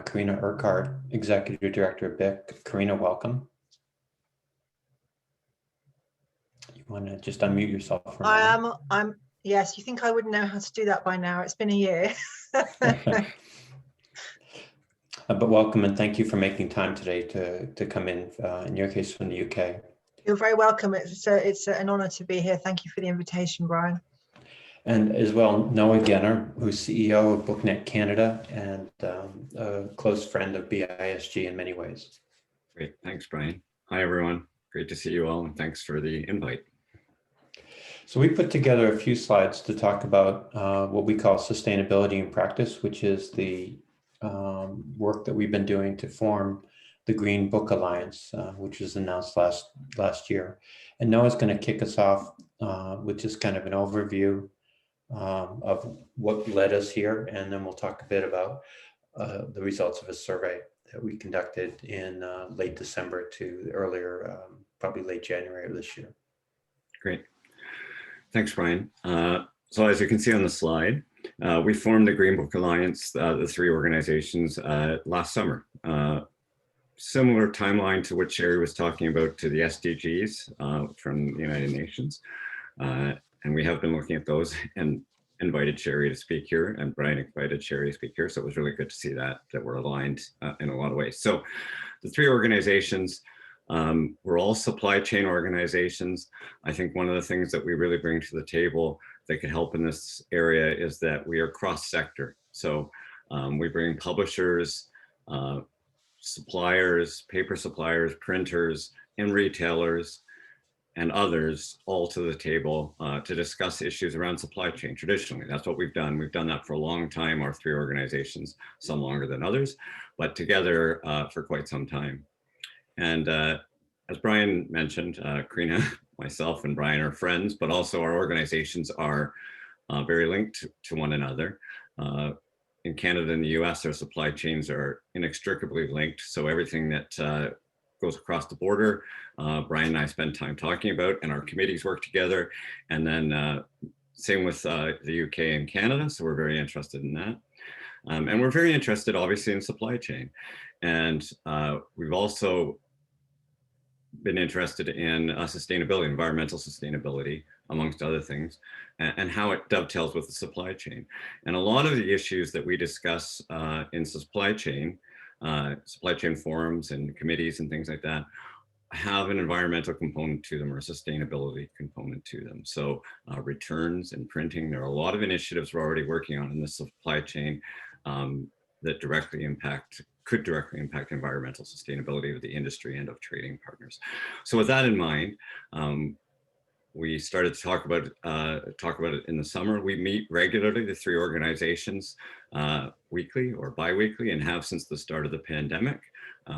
Karina Urquhart, Executive Director of BIC. Karina, welcome. You want to just unmute yourself for a moment? Yes, you think I wouldn't know how to do that by now? It's been a year. But welcome and thank you for making time today to come in your case from the UK. You're very welcome. It's an honor to be here. Thank you for the invitation, Brian. And as well, Noah Genner, who's CEO of BookNet Canada and a close friend of BISG in many ways. Great, thanks, Brian. Hi, everyone. Great to see you all, and thanks for the invite. So we put together a few slides to talk about what we call sustainability in practice, which is the work that we've been doing to form the Green Book Alliance, which was announced last year. And Noah's going to kick us off with just kind of an overview of what led us here, and then we'll talk a bit about the results of a survey that we conducted in late December to earlier, probably late January of this year. Great. Thanks, Brian. So as you can see on the slide, we formed the Green Book Alliance, the three organizations, last summer. Similar timeline to what Sherry was talking about to the SDGs from the United Nations. And we have been looking at those and invited Sherry to speak here, and Brian invited Sherry to speak here. So it was really good to see that we're aligned in a lot of ways. So the three organizations, we're all supply chain organizations. I think one of the things that we really bring to the table that could help in this area is that we are cross-sector. So we bring publishers, suppliers, paper suppliers, printers, and retailers, and others all to the table to discuss issues around supply chain. Traditionally, that's what we've done. We've done that for a long time, our three organizations, some longer than others, but together for quite some time. And as Brian mentioned, Karina, myself, and Brian are friends, but also our organizations are very linked to one another. In Canada and the US, our supply chains are inextricably linked. So everything that goes across the border, Brian and I spend time talking about, and our committees work together. And then same with the UK and Canada. So we're very interested in that. And we're very interested, obviously, in supply chain. And we've also been interested in sustainability, environmental sustainability, amongst other things, and how it dovetails with the supply chain. And a lot of the issues that we discuss in supply chain forums and committees and things like that have an environmental component to them or a sustainability component to them. So returns and printing, there are a lot of initiatives we're already working on in the supply chain that could directly impact environmental sustainability of the industry and of trading partners. So with that in mind, we started to talk about it in the summer. We meet regularly, the three organizations, weekly or bi-weekly, and have since the start of the pandemic,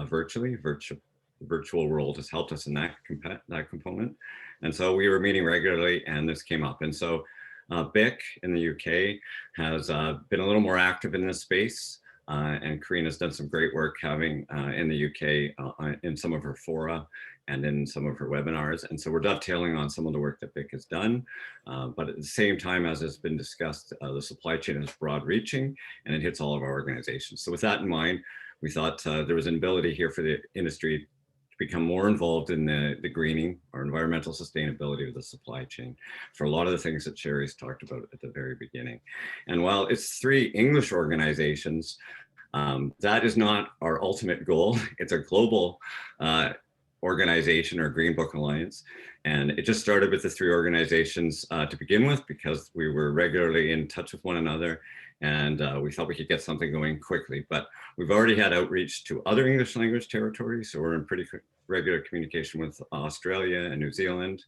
virtually. The virtual world has helped us in that component. And so we were meeting regularly, and this came up. And so BIC in the UK has been a little more active in this space. And Karina's done some great work having in the UK in some of her fora and in some of her webinars. And so we're dovetailing on some of the work that BIC has done. But at the same time, as has been discussed, the supply chain is broad reaching and it hits all of our organizations. So with that in mind, we thought there was an ability here for the industry to become more involved in the greening or environmental sustainability of the supply chain for a lot of the things that Sherry's talked about at the very beginning. And while it's three English organizations, that is not our ultimate goal. It's a global organization or Green Book Alliance. And it just started with the three organizations to begin with, because we were regularly in touch with one another, and we thought we could get something going quickly. But we've already had outreach to other English language territories, so we're in pretty regular communication with Australia and New Zealand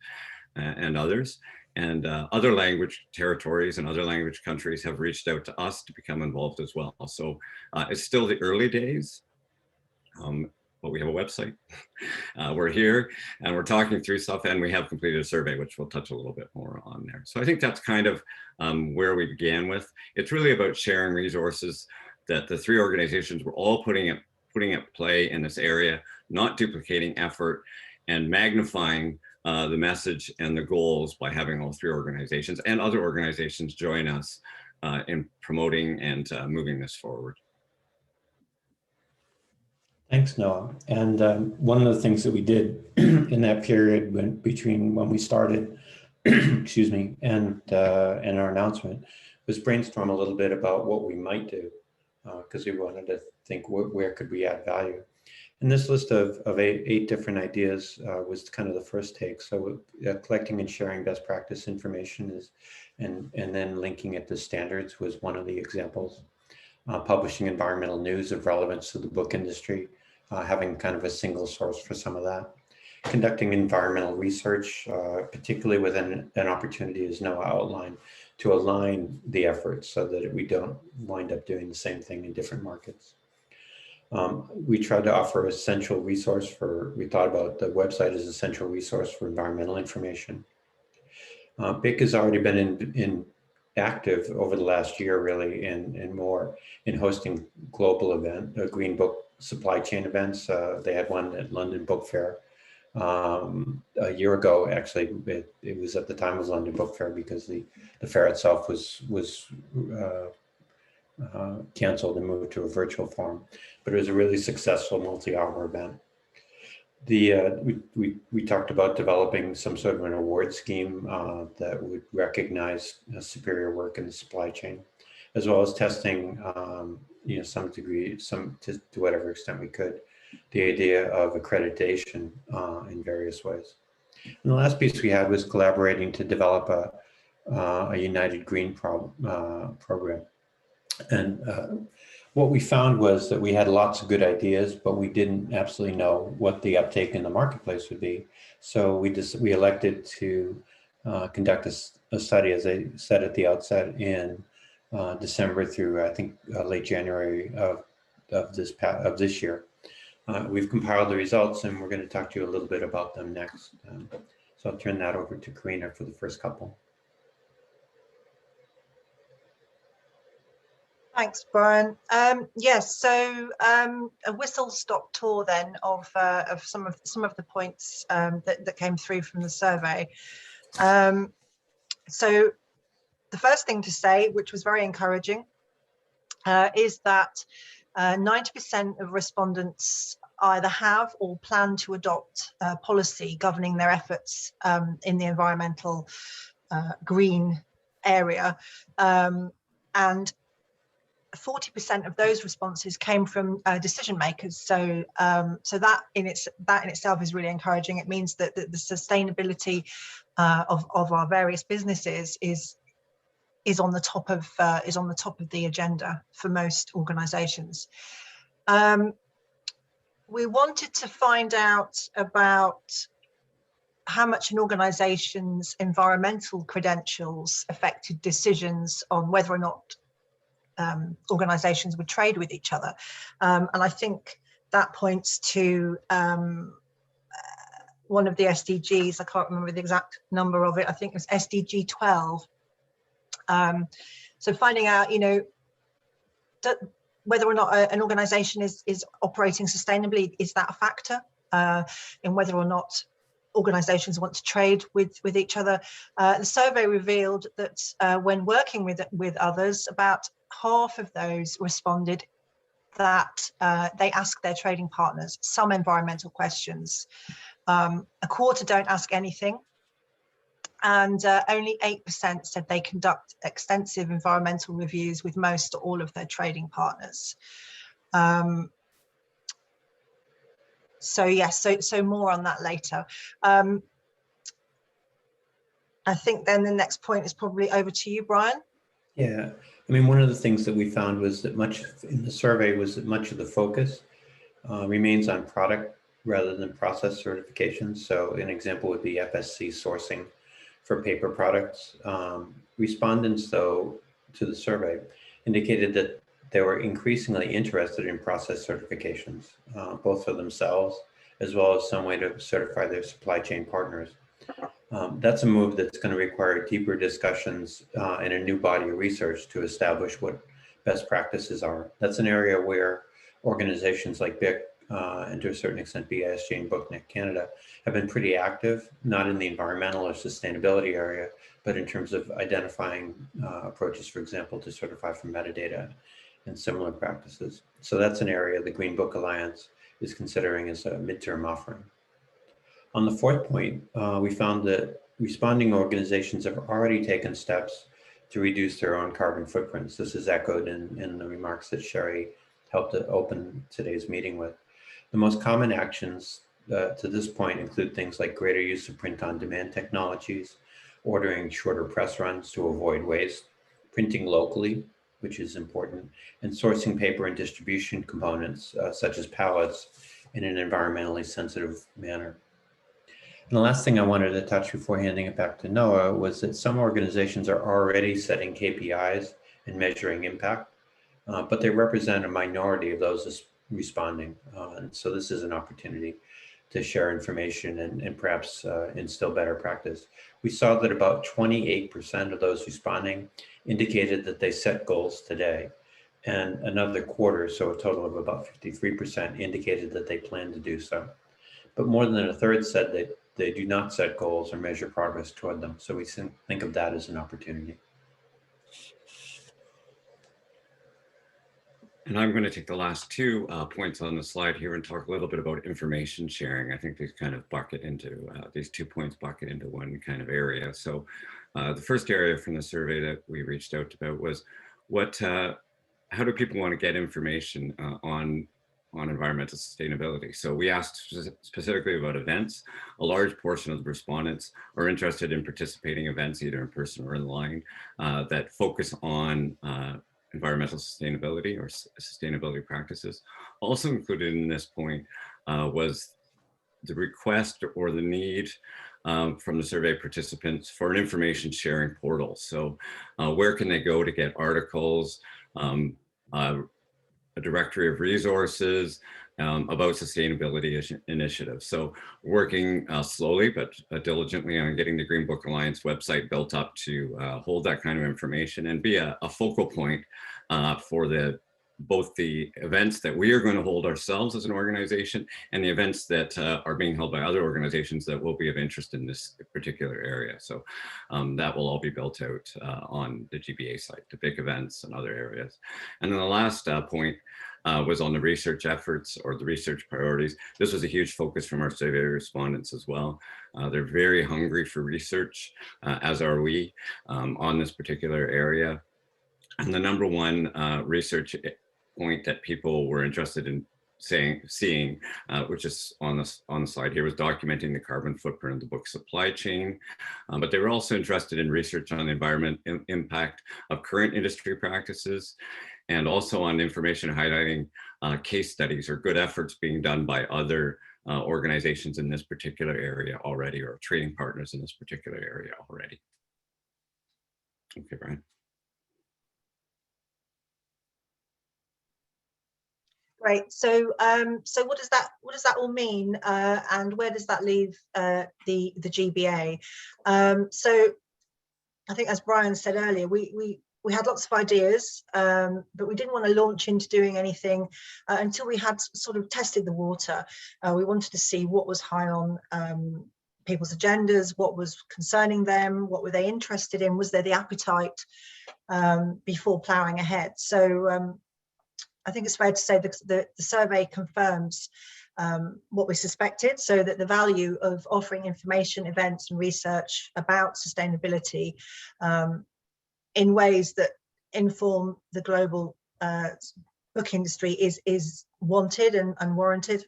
and others. And other language territories and other language countries have reached out to us to become involved as well. So it's still the early days, but we have a website. We're here and we're talking through stuff, and we have completed a survey, which we'll touch a little bit more on there. So I think that's kind of where we began with. It's really about sharing resources that the three organizations were all putting at play in this area, not duplicating effort, and magnifying the message and the goals by having all three organizations and other organizations join us in promoting and moving this forward. Thanks, Noah. And one of the things that we did in that period between when we started, excuse me, and our announcement was brainstorm a little bit about what we might do, because we wanted to think where could we add value. And this list of eight different ideas was kind of the first take. So collecting and sharing best practice information is, and then linking it to standards was one of the examples. Publishing environmental news of relevance to the book industry, having kind of a single source for some of that. Conducting environmental research, particularly within an opportunity, as Noah outlined, to align the efforts so that we don't wind up doing the same thing in different markets. We tried to offer a central resource we thought about the website as a central resource for environmental information. BIC has already been active over the last year, really, and more in hosting global Green Book supply chain events. They had one at London Book Fair a year ago. Actually, it was at the time of London Book Fair because the fair itself was canceled and moved to a virtual form, but it was a really successful multi-hour event. We talked about developing some sort of an award scheme that would recognize superior work in the supply chain, as well as testing, some degree, to whatever extent we could, the idea of accreditation in various ways. And the last piece we had was collaborating to develop a United Green program. And what we found was that we had lots of good ideas, but we didn't absolutely know what the uptake in the marketplace would be. So we elected to conduct a study, as I said at the outset, in December through I think late January of this year. We've compiled the results, and we're going to talk to you a little bit about them next. So I'll turn that over to Karina for the first couple. Thanks, Brian. Yes, so a whistle-stop tour then of some of the points that came through from the survey. So the first thing to say, which was very encouraging, is that 90% of respondents either have or plan to adopt policy governing their efforts in the environmental green area, and 40% of those responses came from decision makers. So that in itself is really encouraging. It means that the sustainability of our various businesses is on the top of the agenda for most organizations. We wanted to find out about how much an organization's environmental credentials affected decisions on whether or not organizations would trade with each other. And I think that points to one of the SDGs. I can't remember the exact number of it. I think it was SDG 12. So finding out, whether or not an organization is operating sustainably, is that a factor in whether or not organizations want to trade with each other. The survey revealed that when working with others, about half of those responded that they ask their trading partners some environmental questions. A quarter don't ask anything, and only 8% said they conduct extensive environmental reviews with most or all of their trading partners. So yes, so more on that later. I think then the next point is probably over to you, Brian. Yeah, I mean, one of the things that we found was that much in the survey was that much of the focus remains on product rather than process certifications. So an example would be FSC sourcing for paper products. Respondents, though, to the survey indicated that they were increasingly interested in process certifications, both for themselves as well as some way to certify their supply chain partners. That's a move that's going to require deeper discussions and a new body of research to establish what best practices are. That's an area where organizations like BIC and to a certain extent BISG and BookNet Canada have been pretty active, not in the environmental or sustainability area, but in terms of identifying approaches, for example, to certify for metadata and similar practices. So that's an area the Green Book Alliance is considering as a midterm offering. On the fourth point, we found that responding organizations have already taken steps to reduce their own carbon footprints. This is echoed in the remarks that Sherry helped to open today's meeting with. The most common actions to this point include things like greater use of print-on-demand technologies, ordering shorter press runs to avoid waste, printing locally, which is important, and sourcing paper and distribution components, such as pallets, in an environmentally sensitive manner. And the last thing I wanted to touch before handing it back to Noah was that some organizations are already setting KPIs and measuring impact, but they represent a minority of those responding. And so this is an opportunity to share information and perhaps instill better practice. We saw that about 28% of those responding indicated that they set goals today, and another quarter, so a total of about 53%, indicated that they plan to do so. But more than a third said that they do not set goals or measure progress toward them. So we think of that as an opportunity. And I'm going to take the last two points on the slide here and talk a little bit about information sharing. I think these kind of bucket into, these 2 points bucket into one kind of area. So the first area from the survey that we reached out about was how do people want to get information on environmental sustainability? So we asked specifically about events. A large portion of the respondents are interested in participating events, either in person or online, that focus on environmental sustainability or sustainability practices. Also included in this point was the request or the need from the survey participants for an information sharing portal. So where can they go to get articles, a directory of resources about sustainability initiatives. So working slowly but diligently on getting the Green Book Alliance website built up to hold that kind of information and be a focal point for both the events that we are going to hold ourselves as an organization and the events that are being held by other organizations that will be of interest in this particular area. So that will all be built out on the GBA site, the big events and other areas. And then the last point was on the research efforts or the research priorities. This was a huge focus from our survey respondents as well. They're very hungry for research, as are we, on this particular area. And the number one research point that people were interested in seeing, which is on the slide here, was documenting the carbon footprint of the book supply chain. But they were also interested in research on the environment impact of current industry practices, and also on information highlighting case studies or good efforts being done by other organizations in this particular area already, or trading partners in this particular area already. Okay, Brian. Great. So, so what does that all mean, and where does that leave the GBA? So, I think, as Brian said earlier, we had lots of ideas, but we didn't want to launch into doing anything until we had sort of tested the water. We wanted to see what was high on people's agendas, what was concerning them, what were they interested in, was there the appetite before ploughing ahead. So I think it's fair to say that the survey confirms what we suspected, so that the value of offering information, events and research about sustainability in ways that inform the global book industry is wanted and warranted.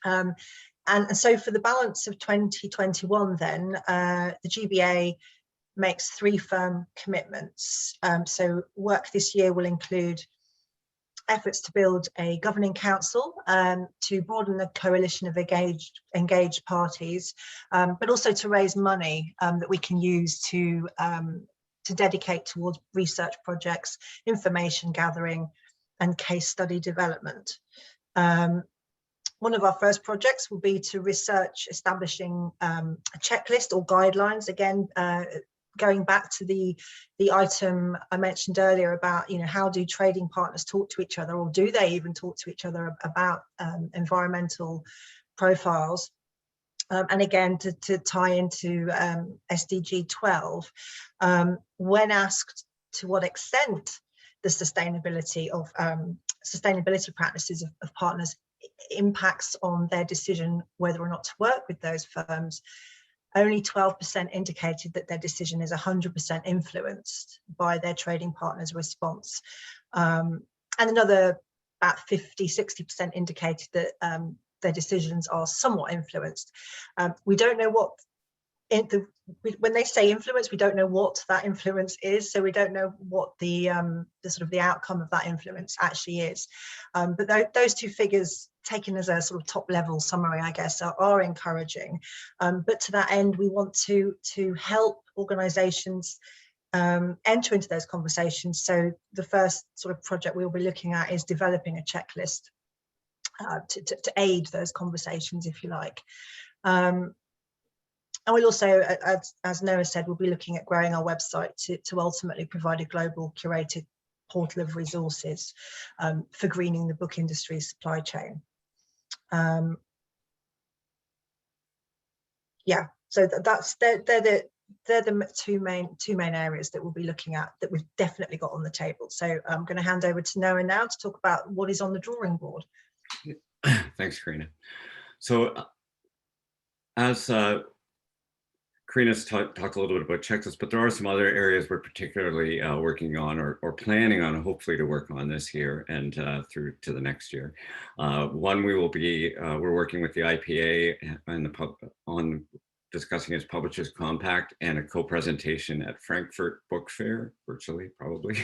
And so for the balance of 2021 then, the GBA makes 3 firm commitments. So work this year will include efforts to build a governing council to broaden the coalition of engaged parties, but also to raise money that we can use to dedicate towards research projects, information gathering, and case study development. One of our first projects will be to research establishing a checklist or guidelines, again, going back to the item I mentioned earlier about, how do trading partners talk to each other, or do they even talk to each other about environmental profiles? And again, to tie into SDG 12, when asked to what extent the sustainability of sustainability practices of partners impacts on their decision whether or not to work with those firms, only 12% indicated that their decision is 100% influenced by their trading partner's response. And another about 50–60% indicated that their decisions are somewhat influenced. We don't know what, when they say influence, we don't know what that influence is, so we don't know what the sort of the outcome of that influence actually is. But those two figures, taken as a sort of top level summary, I guess, are encouraging. But to that end, we want to help organisations enter into those conversations. So the first sort of project we'll be looking at is developing a checklist to aid those conversations, if you like. And we'll also, as Noah said, we'll be looking at growing our website to ultimately provide a global curated portal of resources for greening the book industry's supply chain. Yeah, so they're the two main areas that we'll be looking at that we've definitely got on the table. So I'm going to hand over to Noah now to talk about what is on the drawing board. Thanks, Karina. So as Karina's talked a little bit about checklists, but there are some other areas we're particularly working on or planning on, hopefully to work on this year and through to the next year. One, we're working with the IPA and on discussing its Publishers Compact and a co-presentation at Frankfurt Book Fair, virtually probably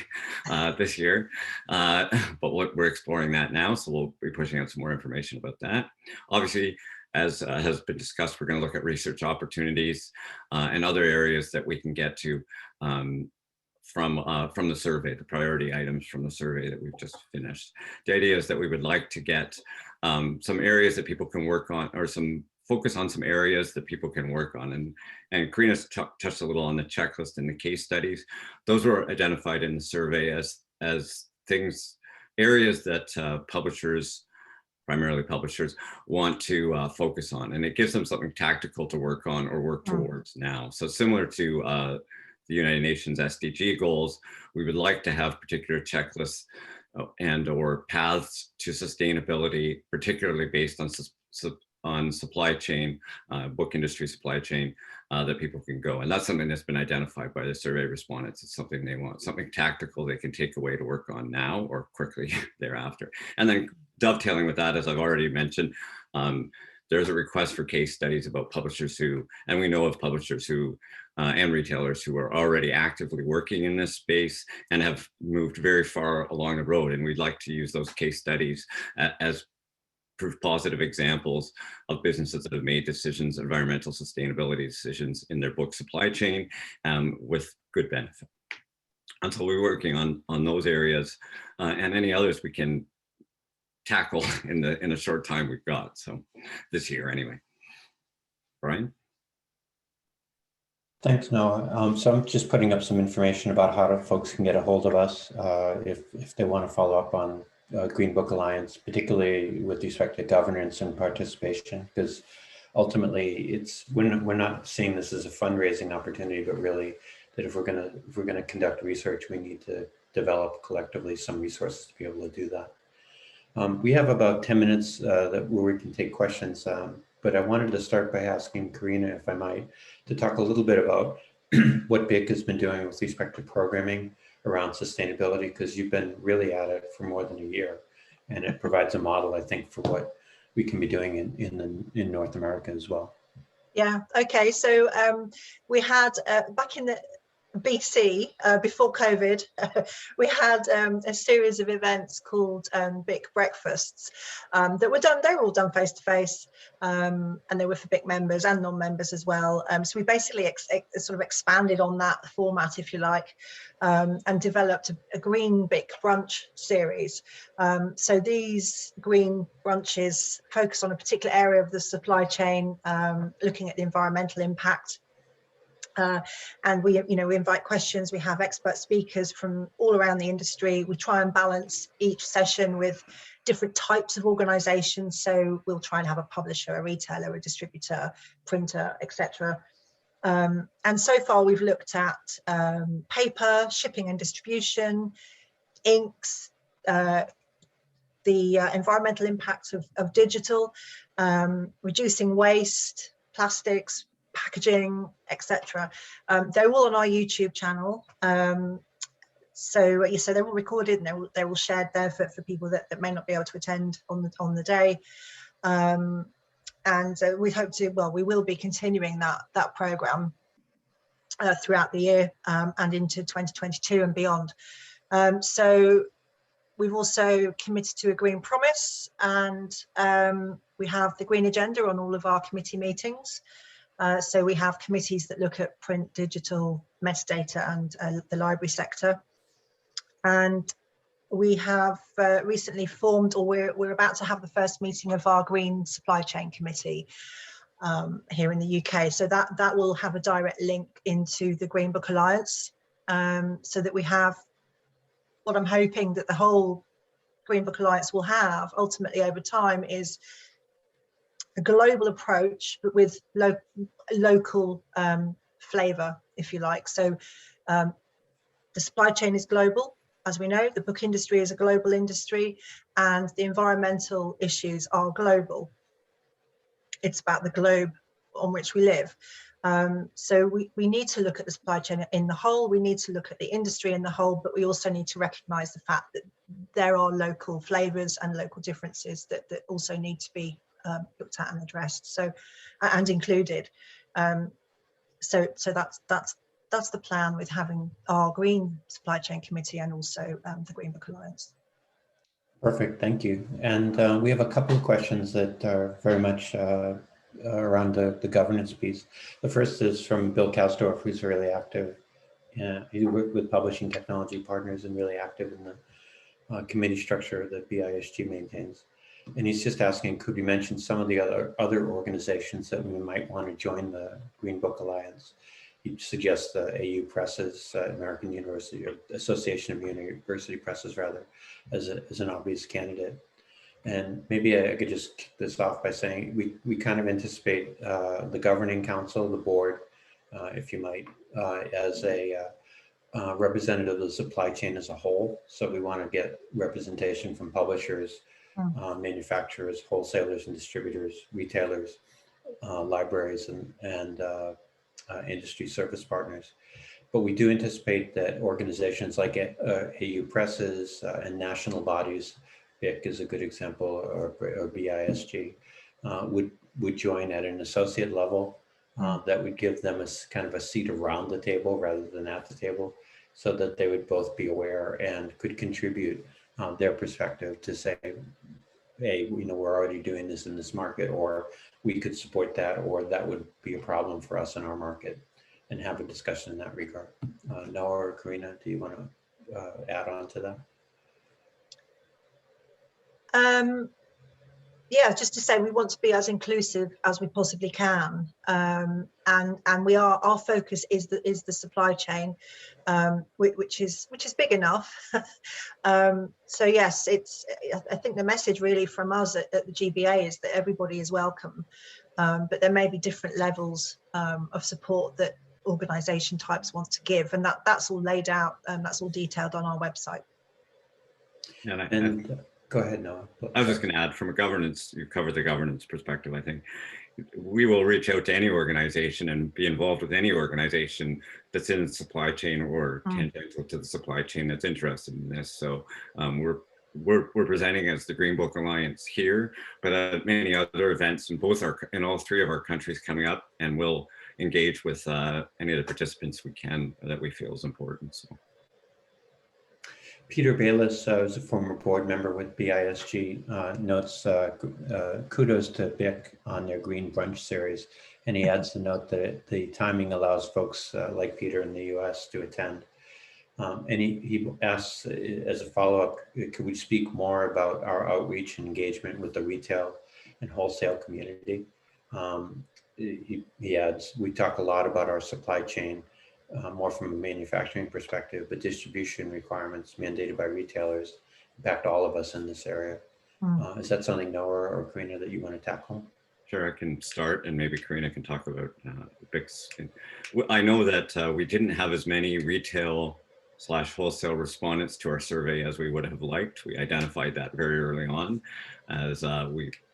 this year. But we're exploring that now, so we'll be pushing out some more information about that. Obviously, as has been discussed, we're going to look at research opportunities and other areas that we can get to from the survey, the priority items from the survey that we've just finished. The idea is that we would like to get some areas that people can work on, or some focus on some areas that people can work on. And Karina's touched a little on the checklist and the case studies. Those were identified in the survey as areas that publishers, primarily publishers, want to focus on, and it gives them something tactical to work on or work towards now. So similar to the United Nations SDG goals, we would like to have particular checklists and or paths to sustainability, particularly based on supply chain, book industry supply chain, that people can go. And that's something that's been identified by the survey respondents. It's something they want, something tactical they can take away to work on now or quickly thereafter. And then dovetailing with that, as I've already mentioned, there's a request for case studies about publishers who, and we know of publishers who, and retailers who are already actively working in this space and have moved very far along the road. And we'd like to use those case studies as proof positive examples of businesses that have made decisions, environmental sustainability decisions in their book supply chain with good benefit. And so we're working on those areas and any others we can tackle in the short time we've got. So this year anyway. Brian? Thanks, Noah. So I'm just putting up some information about how folks can get a hold of us if they want to follow up on Green Book Alliance, particularly with respect to governance and participation, because ultimately we're not seeing this as a fundraising opportunity, but really that if we're gonna conduct research, we need to develop collectively some resources to be able to do that. We have about 10 minutes where we can take questions, but I wanted to start by asking Karina, if I might, to talk a little bit about what BIG has been doing with respect to programming around sustainability, because you've been really at it for more than a year, and it provides a model, I think, for what we can be doing in North America as well. Yeah, okay, so we had back in the BC, before COVID, we had a series of events called BIC breakfasts that were done. They were all done face to face, and they were for BIC members and non-members as well. So we basically sort of expanded on that format, if you like, and developed a green BIC brunch series. So these green brunches focus on a particular area of the supply chain, looking at the environmental impact. And we invite questions. We have expert speakers from all around the industry. We try and balance each session with different types of organizations. So we'll try and have a publisher, a retailer, a distributor, printer, etc. And so far we've looked at paper, shipping and distribution, inks, the environmental impact of digital, reducing waste, plastics, packaging, etc. They're all on our YouTube channel. So they're all recorded and they're all shared there for people that may not be able to attend on the day. And we hope to, we will be continuing that program throughout the year and into 2022 and beyond. So we've also committed to a green promise, and we have the green agenda on all of our committee meetings. So we have committees that look at print, digital, metadata, and the library sector. And we have recently formed, or we're about to have the first meeting of our Green Supply Chain Committee here in the UK. So that will have a direct link into the Green Book Alliance, so that we have what I'm hoping that the whole Green Book Alliance will have ultimately over time is a global approach, but with local flavour, if you like. So the supply chain is global. As we know, the book industry is a global industry, and the environmental issues are global. It's about the globe on which we live. So we need to look at the supply chain in the whole, we need to look at the industry in the whole, but we also need to recognise the fact that there are local flavours and local differences that also need to be looked at and addressed, so and included. So that's the plan with having our Green Supply Chain Committee and also the Green Book Alliance. Perfect, thank you. And we have a couple of questions that are very much around the governance piece. The first is from Bill Kasdorf, who's really active. He worked with Publishing Technology Partners and really active in the committee structure that BISG maintains. And he's just asking, could we mention some of the other organizations that we might want to join the Green Book Alliance? He suggests the AU Presses, American University, or Association of University Presses, rather, as an obvious candidate. And maybe I could just kick this off by saying we kind of anticipate the governing council, the board, if you might, as a representative of the supply chain as a whole. So we want to get representation from publishers, manufacturers, wholesalers and distributors, retailers, libraries, and industry service partners. But we do anticipate that organizations like AU Presses and national bodies, BIC is a good example, or BISG, would join at an associate level. That would give them a kind of a seat around the table rather than at the table, so that they would both be aware and could contribute their perspective to say, hey, we're already doing this in this market, or we could support that, or that would be a problem for us in our market, and have a discussion in that regard. Noah or Karina, do you want to add on to that? Yeah, just to say we want to be as inclusive as we possibly can, and our focus is the supply chain, which is big enough. So yes, I think the message really from us at the GBA is that everybody is welcome, but there may be different levels of support that organisation types want to give, and that's all laid out and that's all detailed on our website. And go ahead, Noah. I was just going to add, from a governance, you covered the governance perspective, I think. We will reach out to any organization and be involved with any organization that's in the supply chain or tangential to the supply chain that's interested in this. So we're presenting as the Green Book Alliance here, but at many other events in all three of our countries coming up, and we'll engage with any of the participants we can that we feel is important. So. Peter Bayless, is a former board member with BISG, notes kudos to BIC on their Green Brunch series. And he adds the note that the timing allows folks like Peter in the US to attend. And he asks, as a follow-up, could we speak more about our outreach and engagement with the retail and wholesale community? He adds, we talk a lot about our supply chain, more from a manufacturing perspective, but distribution requirements mandated by retailers impact all of us in this area. Is that something, Noah or Karina, that you want to tackle? Sure, I can start, and maybe Karina can talk about BIC's. I know that we didn't have as many retail wholesale respondents to our survey as we would have liked. We identified that very early on as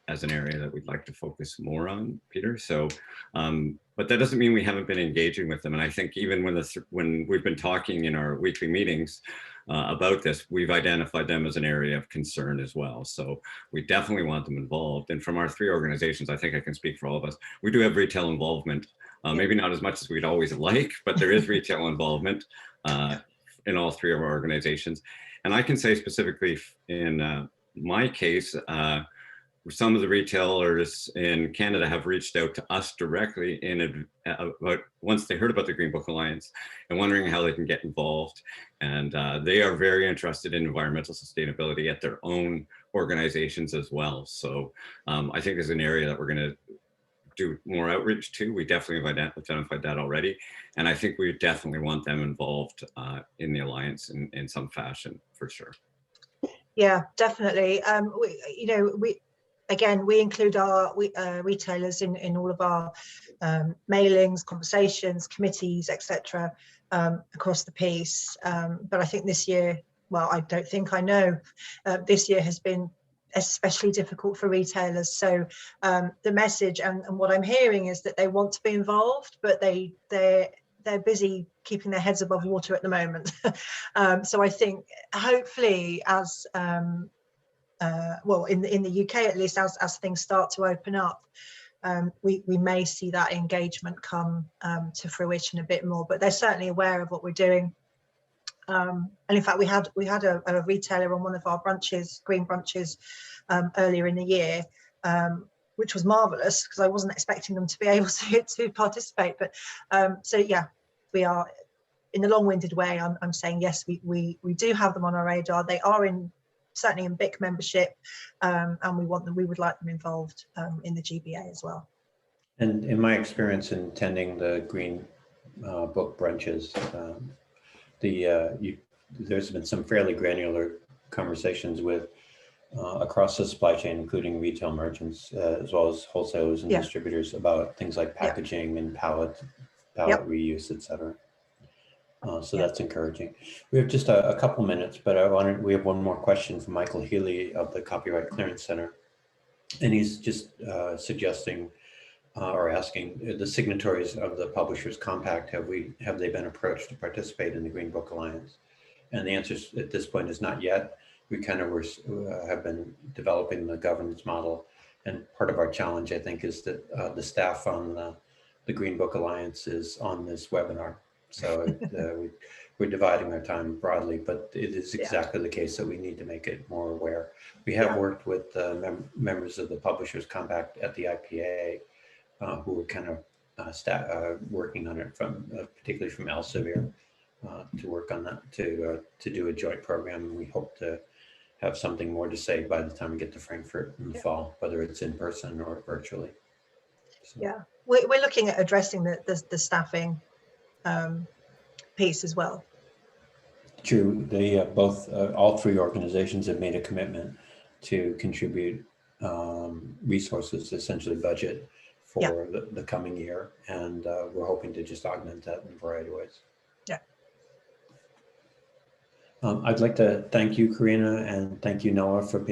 as an area that we'd like to focus more on, Peter. So, but that doesn't mean we haven't been engaging with them. And I think even when we've been talking in our weekly meetings about this, we've identified them as an area of concern as well. So we definitely want them involved. And from our 3 organizations, I think I can speak for all of us, we do have retail involvement. Maybe not as much as we'd always like, but there is retail involvement in all 3 of our organizations. And I can say specifically in my case, some of the retailers in Canada have reached out to us directly once they heard about the Green Book Alliance and wondering how they can get involved. And they are very interested in environmental sustainability at their own organizations as well. So I think there's an area that we're going to do more outreach to. We definitely have identified that already. And I think we definitely want them involved in the Alliance in some fashion, for sure. Yeah, definitely. We include our retailers in all of our mailings, conversations, committees, etc. Across the piece. But I think this year, well, I don't think I know, this year has been especially difficult for retailers. So the message and what I'm hearing is that they want to be involved, but they're busy keeping their heads above water at the moment. So I think hopefully as well, in the UK at least, as things start to open up, we may see that engagement come to fruition a bit more. But they're certainly aware of what we're doing. And in fact, we had a retailer on one of our branches, green branches, earlier in the year, which was marvelous because I wasn't expecting them to be able to participate. But so yeah, we are, in a long-winded way, I'm saying yes, we do have them on our radar. They are certainly in BIC membership, and we would like them involved in the GBA as well. And in my experience in attending the Green Book brunches, there's been some fairly granular conversations with across the supply chain, including retail merchants, as well as wholesalers and distributors, about things like packaging and pallet reuse, etc. So that's encouraging. We have just a couple minutes, but we have one more question from Michael Healy of the Copyright Clearance Center. And he's just suggesting or asking the signatories of the Publishers Compact, have they been approached to participate in the Green Book Alliance? And the answer at this point is not yet. We kind of have been developing the governance model. And part of our challenge, I think, is that the staff on the Green Book Alliance is on this webinar. So we're dividing our time broadly, but it is exactly the case that we need to make it more aware. We have worked with members of the Publishers Compact at the IPA who were kind of working on it particularly from Elsevier to work on that, to do a joint program. And we hope to have something more to say by the time we get to Frankfurt in the fall, whether it's in person or virtually. So. Yeah, we're looking at addressing the staffing piece as well. True. They all 3 organizations have made a commitment to contribute resources, essentially budget, for the coming year, and we're hoping to just augment that in a variety of ways. Yeah. I'd like to thank you, Karina, and thank you, Noah, for being